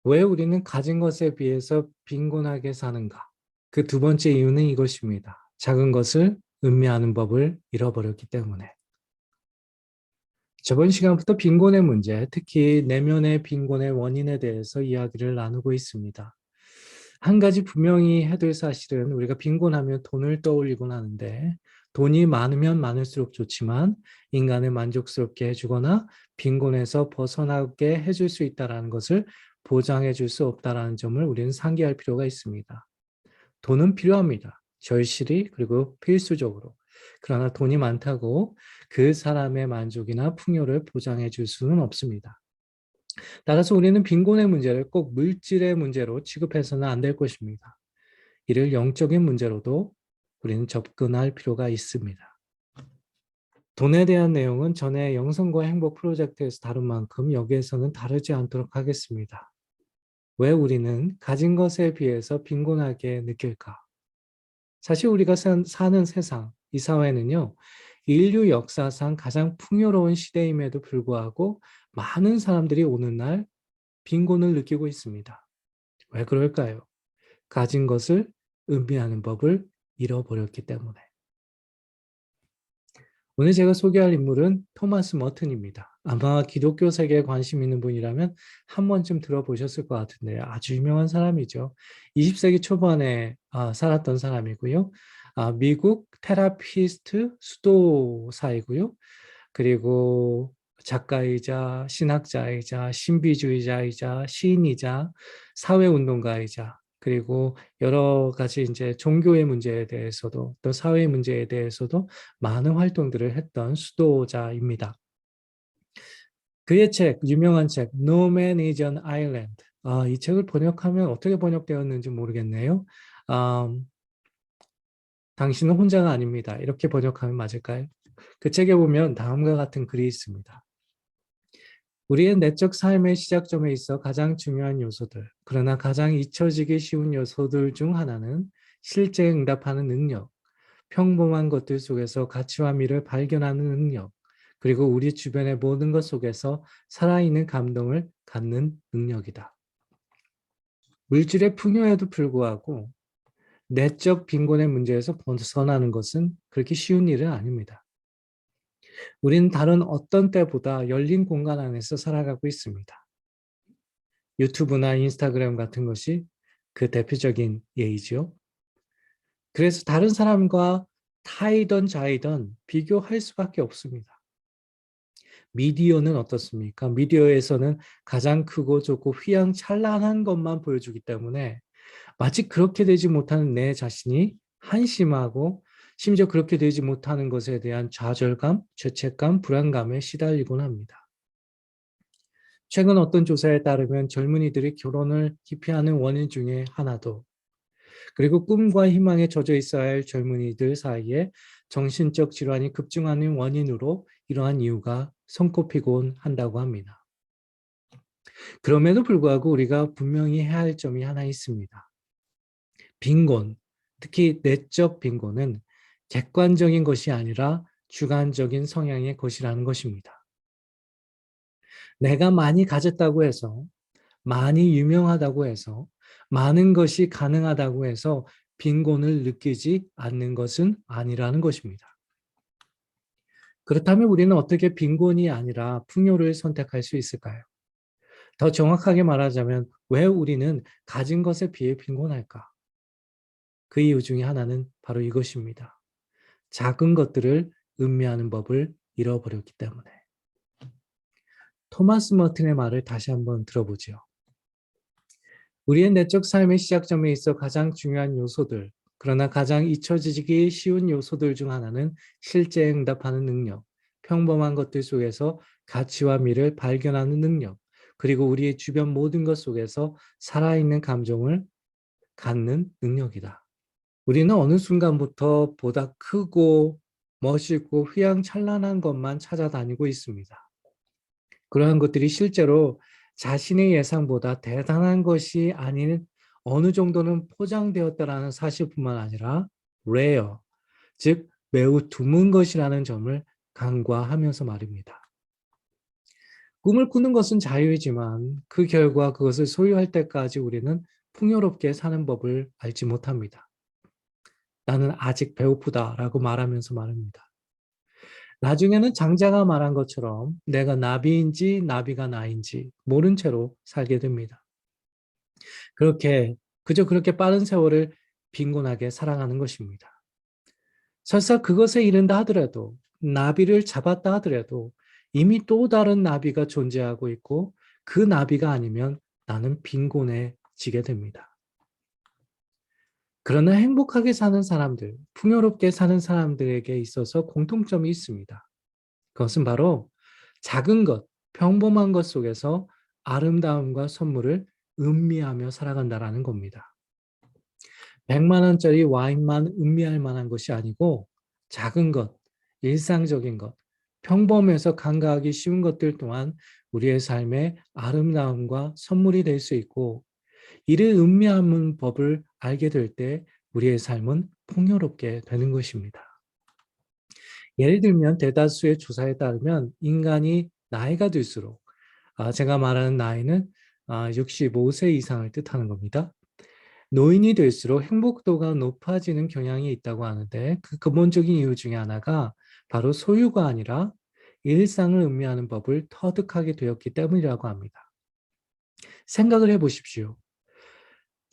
왜 우리는 가진 것에 비해서 빈곤하게 사는가? 그 두 번째 이유는 이것입니다. 작은 것을 음미하는 법을 잃어버렸기 때문에. 저번 시간부터 빈곤의 문제, 특히 내면의 빈곤의 원인에 대해서 이야기를 나누고 있습니다. 한 가지 분명히 해둘 사실은 우리가 빈곤하면 돈을 떠올리곤 하는데 돈이 많으면 많을수록 좋지만 인간을 만족스럽게 해주거나 빈곤에서 벗어나게 해줄 수 있다는 것을 보장해 줄 수 없다는 점을 우리는 상기할 필요가 있습니다. 돈은 필요합니다. 절실히 그리고 필수적으로. 그러나 돈이 많다고 그 사람의 만족이나 풍요를 보장해 줄 수는 없습니다. 따라서 우리는 빈곤의 문제를 꼭 물질의 문제로 취급해서는 안 될 것입니다. 이를 영적인 문제로도 우리는 접근할 필요가 있습니다. 돈에 대한 내용은 전에 영성과 행복 프로젝트에서 다룬 만큼 여기에서는 다르지 않도록 하겠습니다. 왜 우리는 가진 것에 비해서 빈곤하게 느낄까? 사실 우리가 사는 세상, 이 사회는요, 인류 역사상 가장 풍요로운 시대임에도 불구하고 많은 사람들이 오늘날 빈곤을 느끼고 있습니다. 왜 그럴까요? 가진 것을 의미하는 법을 잃어버렸기 때문에. 오늘 제가 소개할 인물은 토마스 머튼입니다. 아마 기독교 세계에 관심 있는 분이라면 한 번쯤 들어보셨을 것 같은데요. 아주 유명한 사람이죠. 20세기 초반에 살았던 사람이고요. 미국 테라피스트 수도사이고요. 그리고 작가이자 신학자이자 신비주의자이자 시인이자 사회운동가이자 그리고 여러 가지 이제 종교의 문제에 대해서도 또 사회 문제에 대해서도 많은 활동들을 했던 수도자입니다. 그의 책, 유명한 책 No Man is an Island. 이 책을 번역하면 어떻게 번역되었는지 모르겠네요. 당신은 혼자가 아닙니다. 이렇게 번역하면 맞을까요? 그 책에 보면 다음과 같은 글이 있습니다. 우리의 내적 삶의 시작점에 있어 가장 중요한 요소들, 그러나 가장 잊혀지기 쉬운 요소들 중 하나는 실제 응답하는 능력, 평범한 것들 속에서 가치와 미를 발견하는 능력, 그리고 우리 주변의 모든 것 속에서 살아있는 감동을 갖는 능력이다. 물질의 풍요에도 불구하고 내적 빈곤의 문제에서 벗어나는 것은 그렇게 쉬운 일은 아닙니다. 우리는 다른 어떤 때보다 열린 공간 안에서 살아가고 있습니다. 유튜브나 인스타그램 같은 것이 그 대표적인 예이죠. 그래서 다른 사람과 타이던 자이던 비교할 수밖에 없습니다. 미디어는 어떻습니까? 미디어에서는 가장 크고 좋고 휘황찬란한 것만 보여주기 때문에 마치 그렇게 되지 못하는 내 자신이 한심하고 심지어 그렇게 되지 못하는 것에 대한 좌절감, 죄책감, 불안감에 시달리곤 합니다. 최근 어떤 조사에 따르면 젊은이들이 결혼을 기피하는 원인 중에 하나도 그리고 꿈과 희망에 젖어 있어야 할 젊은이들 사이에 정신적 질환이 급증하는 원인으로 이러한 이유가 손꼽히곤 한다고 합니다. 그럼에도 불구하고 우리가 분명히 해야 할 점이 하나 있습니다. 빈곤, 특히 내적 빈곤은 객관적인 것이 아니라 주관적인 성향의 것이라는 것입니다. 내가 많이 가졌다고 해서, 많이 유명하다고 해서, 많은 것이 가능하다고 해서 빈곤을 느끼지 않는 것은 아니라는 것입니다. 그렇다면 우리는 어떻게 빈곤이 아니라 풍요를 선택할 수 있을까요? 더 정확하게 말하자면 왜 우리는 가진 것에 비해 빈곤할까? 그 이유 중에 하나는 바로 이것입니다. 작은 것들을 음미하는 법을 잃어버렸기 때문에. 토마스 머튼의 말을 다시 한번 들어보죠. 우리의 내적 삶의 시작점에 있어 가장 중요한 요소들, 그러나 가장 잊혀지기 쉬운 요소들 중 하나는 실제 응답하는 능력, 평범한 것들 속에서 가치와 미를 발견하는 능력, 그리고 우리의 주변 모든 것 속에서 살아있는 감정을 갖는 능력이다. 우리는 어느 순간부터 보다 크고 멋있고 휘황찬란한 것만 찾아다니고 있습니다. 그러한 것들이 실제로 자신의 예상보다 대단한 것이 아닌 어느 정도는 포장되었다라는 사실뿐만 아니라 rare, 즉 매우 드문 것이라는 점을 간과하면서 말입니다. 꿈을 꾸는 것은 자유이지만 그 결과 그것을 소유할 때까지 우리는 풍요롭게 사는 법을 알지 못합니다. 나는 아직 배고프다라고 말하면서 말합니다. 나중에는 장자가 말한 것처럼 내가 나비인지 나비가 나인지 모른 채로 살게 됩니다. 그저 그렇게 빠른 세월을 빈곤하게 살아가는 것입니다. 설사 그것에 이른다 하더라도 나비를 잡았다 하더라도 이미 또 다른 나비가 존재하고 있고 그 나비가 아니면 나는 빈곤해지게 됩니다. 그러나 행복하게 사는 사람들, 풍요롭게 사는 사람들에게 있어서 공통점이 있습니다. 그것은 바로 작은 것, 평범한 것 속에서 아름다움과 선물을 음미하며 살아간다라는 겁니다. 100만 원짜리 와인만 음미할 만한 것이 아니고 작은 것, 일상적인 것, 평범해서 간과하기 쉬운 것들 또한 우리의 삶의 아름다움과 선물이 될 수 있고 이를 음미하는 법을 알게 될 때 우리의 삶은 풍요롭게 되는 것입니다. 예를 들면 대다수의 조사에 따르면 인간이 나이가 들수록 제가 말하는 나이는 65세 이상을 뜻하는 겁니다. 노인이 될수록 행복도가 높아지는 경향이 있다고 하는데 그 근본적인 이유 중에 하나가 바로 소유가 아니라 일상을 음미하는 법을 터득하게 되었기 때문이라고 합니다. 생각을 해보십시오.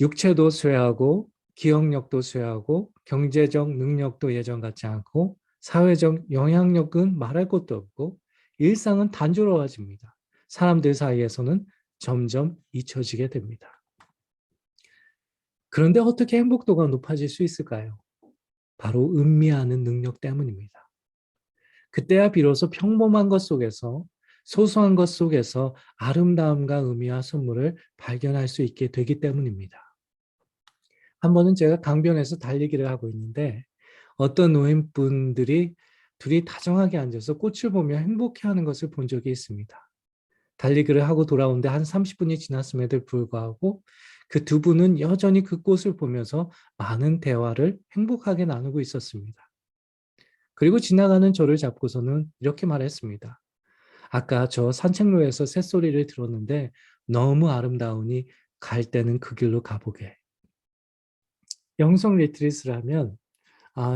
육체도 쇠하고 기억력도 쇠하고 경제적 능력도 예전 같지 않고 사회적 영향력은 말할 것도 없고 일상은 단조로워집니다. 사람들 사이에서는 점점 잊혀지게 됩니다. 그런데 어떻게 행복도가 높아질 수 있을까요? 바로 음미하는 능력 때문입니다. 그때야 비로소 평범한 것 속에서 소소한 것 속에서 아름다움과 의미와 선물을 발견할 수 있게 되기 때문입니다. 한 번은 제가 강변에서 달리기를 하고 있는데 어떤 노인분들이 둘이 다정하게 앉아서 꽃을 보며 행복해하는 것을 본 적이 있습니다. 달리기를 하고 돌아오는데 한 30분이 지났음에도 불구하고 그 두 분은 여전히 그 꽃을 보면서 많은 대화를 행복하게 나누고 있었습니다. 그리고 지나가는 저를 잡고서는 이렇게 말했습니다. 아까 저 산책로에서 새소리를 들었는데 너무 아름다우니 갈 때는 그 길로 가보게. 영성 리트릿을 하면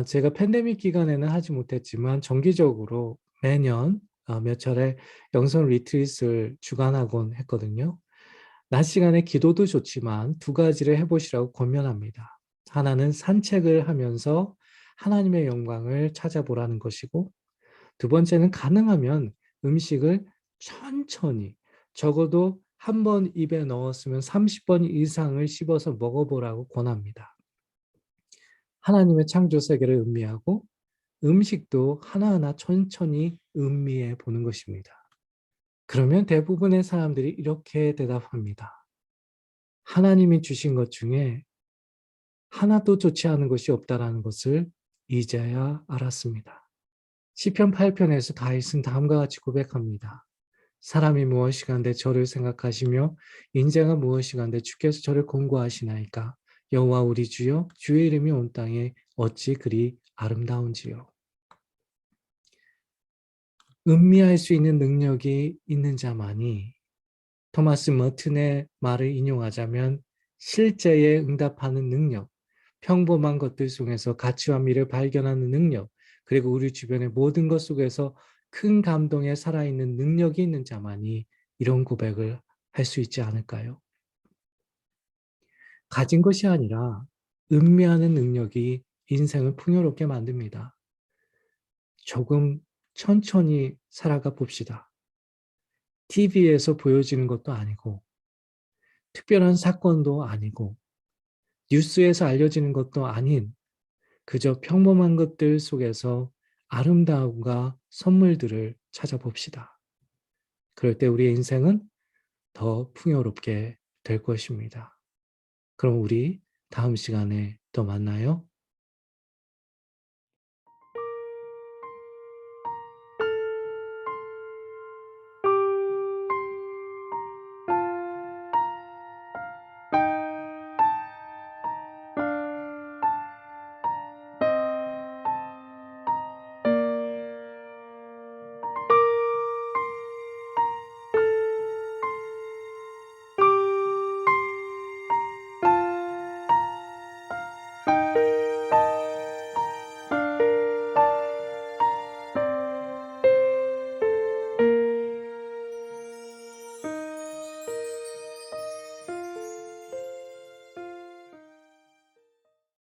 제가 팬데믹 기간에는 하지 못했지만 정기적으로 매년 몇 차례 영성 리트릿을 주관하곤 했거든요. 낮 시간에 기도도 좋지만 두 가지를 해보시라고 권면합니다. 하나는 산책을 하면서 하나님의 영광을 찾아보라는 것이고 두 번째는 가능하면 음식을 천천히 적어도 한 번 입에 넣었으면 30번 이상을 씹어서 먹어보라고 권합니다. 하나님의 창조 세계를 음미하고 음식도 하나하나 천천히 음미해 보는 것입니다. 그러면 대부분의 사람들이 이렇게 대답합니다. 하나님이 주신 것 중에 하나도 좋지 않은 것이 없다라는 것을 이제야 알았습니다. 시편 8편에서 다윗은 다음과 같이 고백합니다. 사람이 무엇이간데 저를 생각하시며 인자가 무엇이간데 주께서 저를 권고하시나이까 여호와 우리 주여 주의 이름이 온 땅에 어찌 그리 아름다운지요. 음미할 수 있는 능력이 있는 자만이 토마스 머튼의 말을 인용하자면 실제에 응답하는 능력, 평범한 것들 속에서 가치와 미를 발견하는 능력, 그리고 우리 주변의 모든 것 속에서 큰 감동에 살아있는 능력이 있는 자만이 이런 고백을 할 수 있지 않을까요? 가진 것이 아니라 음미하는 능력이 인생을 풍요롭게 만듭니다. 조금 천천히 살아가 봅시다. TV에서 보여지는 것도 아니고, 특별한 사건도 아니고, 뉴스에서 알려지는 것도 아닌 그저 평범한 것들 속에서 아름다움과 선물들을 찾아봅시다. 그럴 때 우리의 인생은 더 풍요롭게 될 것입니다. 그럼 우리 다음 시간에 또 만나요.